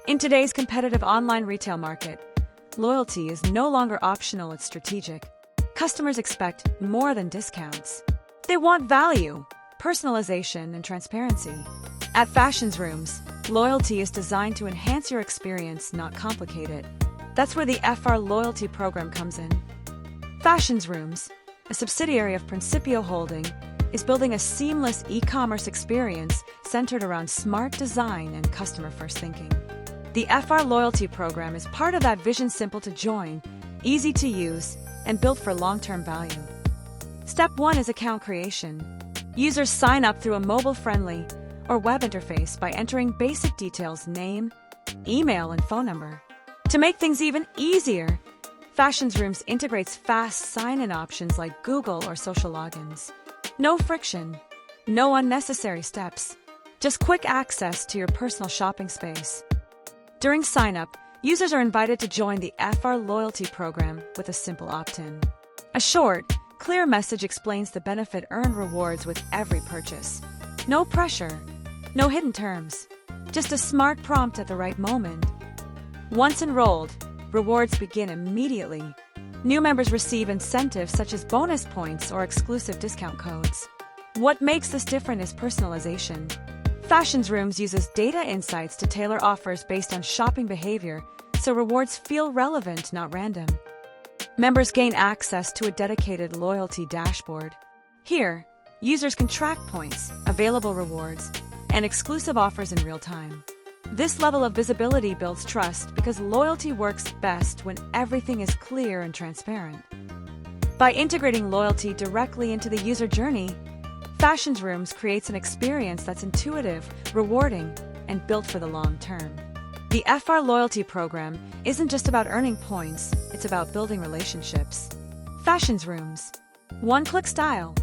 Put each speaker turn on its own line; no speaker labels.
In today's competitive online retail market, loyalty is no longer optional, it's strategic. Customers expect more than discounts. They want value, personalization, and transparency. At Fashions Rooms, loyalty is designed to enhance your experience, not complicate it. That's where the FR Loyalty program comes in. Fashions Rooms, a subsidiary of Principio Holding, is building a seamless e-commerce experience centered around smart design and customer-first thinking. The FR Loyalty program is part of that vision, simple to join, easy to use, and built for long-term value. Step 1 is account creation. Users sign up through a mobile-friendly or web interface by entering basic details: name, email, and phone number. To make things even easier, Fashions Rooms integrates fast sign-in options like Google or social logins. No friction, no unnecessary steps, just quick access to your personal shopping space. During sign-up, users are invited to join the FR Loyalty program with a simple opt-in. A short, clear message explains the benefit: earned rewards with every purchase. No pressure, no hidden terms, just a smart prompt at the right moment. Once enrolled, rewards begin immediately. New members receive incentives such as bonus points or exclusive discount codes. What makes this different is personalization. Fashions Rooms uses data insights to tailor offers based on shopping behavior, so rewards feel relevant, not random. Members gain access to a dedicated loyalty dashboard. Here, users can track points, available rewards, and exclusive offers in real time. This level of visibility builds trust because loyalty works best when everything is clear and transparent. By integrating loyalty directly into the user journey, Fashions Rooms creates an experience that's intuitive, rewarding, and built for the long term. The FR Loyalty program isn't just about earning points, it's about building relationships. Fashions Rooms. One-click style.